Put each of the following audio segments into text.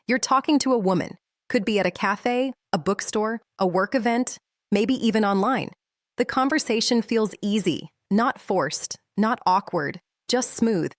You're talking to a woman. Could be at a cafe, a bookstore, a work event, maybe even online. The conversation feels easy, not forced, not awkward, just smooth.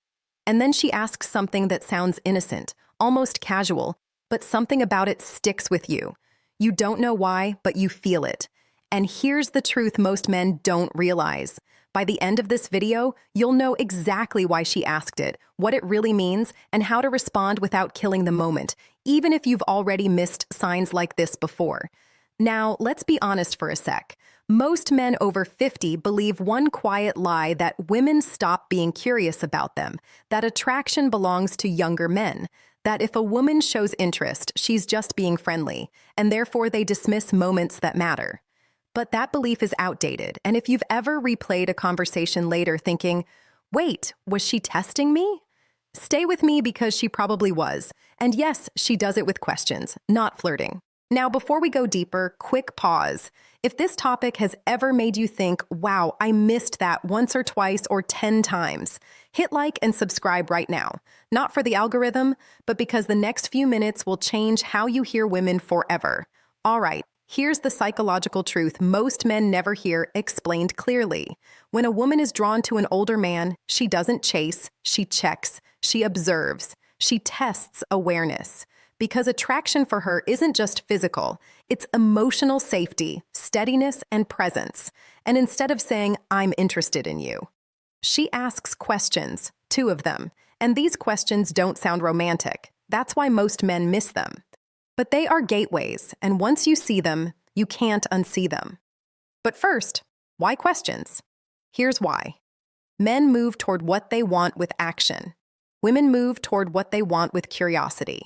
And then she asks something that sounds innocent, almost casual, but something about it sticks with you. You don't know why, but you feel it. And here's the truth most men don't realize. By the end of this video, you'll know exactly why she asked it, what it really means, and how to respond without killing the moment, even if you've already missed signs like this before. Now, let's be honest for a sec. Most men over 50 believe one quiet lie that women stop being curious about them, that attraction belongs to younger men, that if a woman shows interest, she's just being friendly, and therefore they dismiss moments that matter. But that belief is outdated, and if you've ever replayed a conversation later thinking, wait, was she testing me? Stay with me because she probably was. And yes, she does it with questions, not flirting. Now, before we go deeper, quick pause. If this topic has ever made you think, wow, I missed that once or twice or 10 times, hit like and subscribe right now. Not for the algorithm, but because the next few minutes will change how you hear women forever. All right. Here's the psychological truth most men never hear explained clearly. When a woman is drawn to an older man, she doesn't chase, she checks, she observes, she tests awareness. Because attraction for her isn't just physical, it's emotional safety, steadiness, and presence. And instead of saying, I'm interested in you, she asks questions, 2 of them. And these questions don't sound romantic. That's why most men miss them. But they are gateways, and once you see them, you can't unsee them. But first, why questions? Here's why. Men move toward what they want with action. Women move toward what they want with curiosity.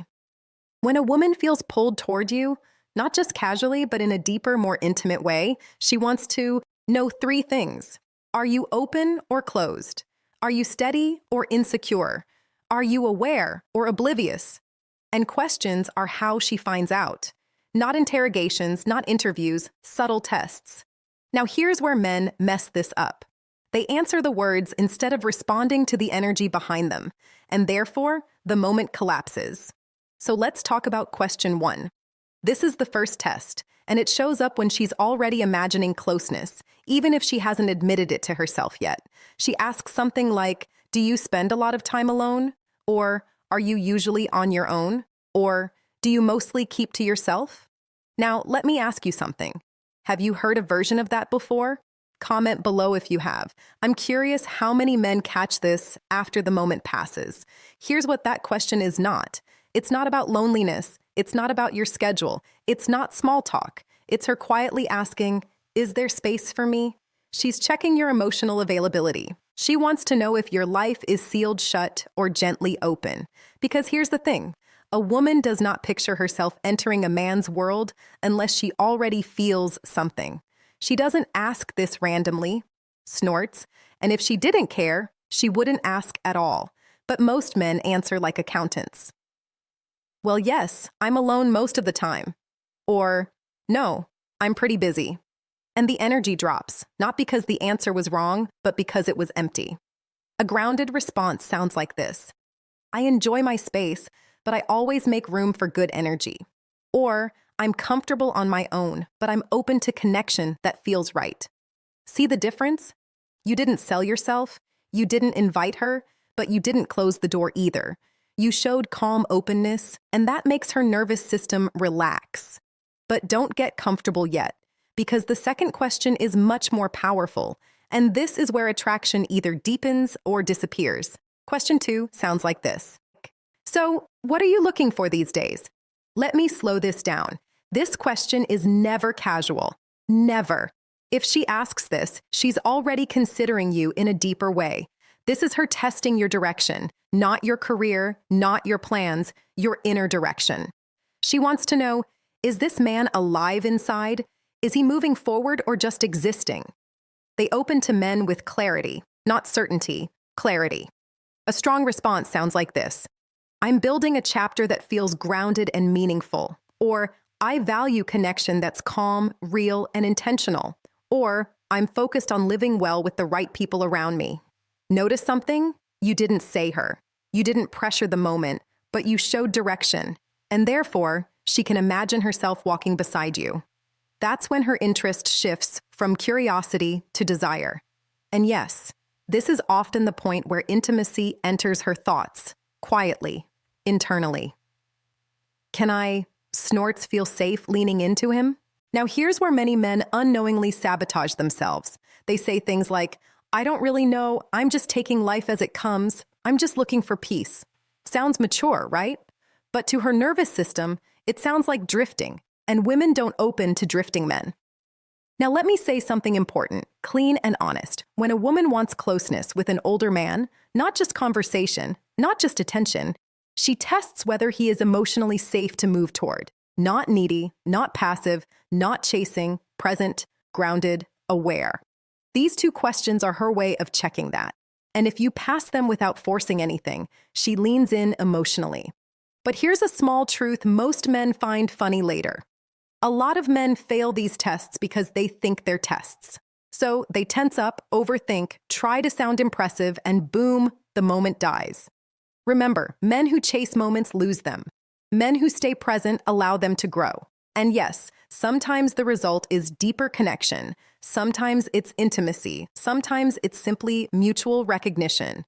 When a woman feels pulled toward you, not just casually, but in a deeper, more intimate way, she wants to know 3 things. Are you open or closed? Are you steady or insecure? Are you aware or oblivious? And questions are how she finds out. Not interrogations, not interviews, subtle tests. Now here's where men mess this up. They answer the words instead of responding to the energy behind them, and therefore, the moment collapses. So let's talk about question 1. This is the first test, and it shows up when she's already imagining closeness, even if she hasn't admitted it to herself yet. She asks something like, do you spend a lot of time alone? Or, are you usually on your own? Or, do you mostly keep to yourself? Now, let me ask you something. Have you heard a version of that before? Comment below if you have. I'm curious how many men catch this after the moment passes. Here's what that question is not. It's not about loneliness. It's not about your schedule. It's not small talk. It's her quietly asking, is there space for me? She's checking your emotional availability. She wants to know if your life is sealed shut or gently open. Because here's the thing. A woman does not picture herself entering a man's world unless she already feels something. She doesn't ask this randomly, snorts, and if she didn't care, she wouldn't ask at all. But most men answer like accountants. Well, yes, I'm alone most of the time. Or, no, I'm pretty busy. And the energy drops, not because the answer was wrong, but because it was empty. A grounded response sounds like this. I enjoy my space, but I always make room for good energy. Or, I'm comfortable on my own, but I'm open to connection that feels right. See the difference? You didn't sell yourself, you didn't invite her, but you didn't close the door either. You showed calm openness, and that makes her nervous system relax. But don't get comfortable yet, because the second question is much more powerful, and this is where attraction either deepens or disappears. Question 2 sounds like this. So, what are you looking for these days? Let me slow this down. This question is never casual. Never. If she asks this, she's already considering you in a deeper way. This is her testing your direction, not your career, not your plans, your inner direction. She wants to know, is this man alive inside? Is he moving forward or just existing? They open to men with clarity, not certainty, clarity. A strong response sounds like this. I'm building a chapter that feels grounded and meaningful. Or, I value connection that's calm, real, and intentional. Or, I'm focused on living well with the right people around me. Notice something? You didn't say her. You didn't pressure the moment, but you showed direction. and therefore, she can imagine herself walking beside you. That's when her interest shifts from curiosity to desire. And yes, this is often the point where intimacy enters her thoughts, quietly, internally. Can I, snorts, feel safe leaning into him? Now here's where many men unknowingly sabotage themselves. They say things like, I don't really know, I'm just taking life as it comes, I'm just looking for peace. Sounds mature, right? But to her nervous system, it sounds like drifting, and women don't open to drifting men. Now let me say something important, clean and honest. When a woman wants closeness with an older man, not just conversation, not just attention, she tests whether he is emotionally safe to move toward. Not needy, not passive, not chasing, present, grounded, aware. These two questions are her way of checking that. And if you pass them without forcing anything, she leans in emotionally. But here's a small truth most men find funny later. A lot of men fail these tests because they think they're tests. So they tense up, overthink, try to sound impressive, and boom, the moment dies. Remember, men who chase moments lose them. Men who stay present allow them to grow. And yes, sometimes the result is deeper connection. Sometimes it's intimacy. Sometimes it's simply mutual recognition.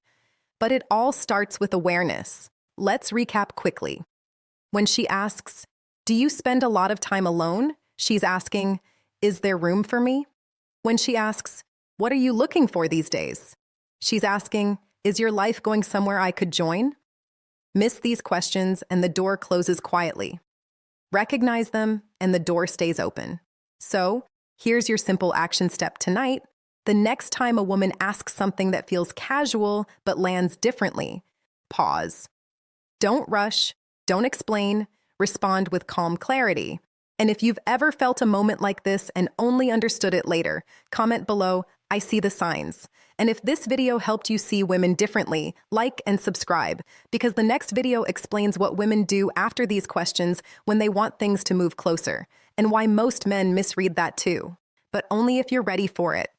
But it all starts with awareness. Let's recap quickly. When she asks, do you spend a lot of time alone? She's asking, is there room for me? When she asks, what are you looking for these days? She's asking, is your life going somewhere I could join? Miss these questions and the door closes quietly. Recognize them and the door stays open. So, here's your simple action step tonight. The next time a woman asks something that feels casual but lands differently, pause. Don't rush, don't explain, respond with calm clarity. And if you've ever felt a moment like this and only understood it later, comment below, I see the signs. And if this video helped you see women differently, like and subscribe, because the next video explains what women do after these questions when they want things to move closer, and why most men misread that too. But only if you're ready for it.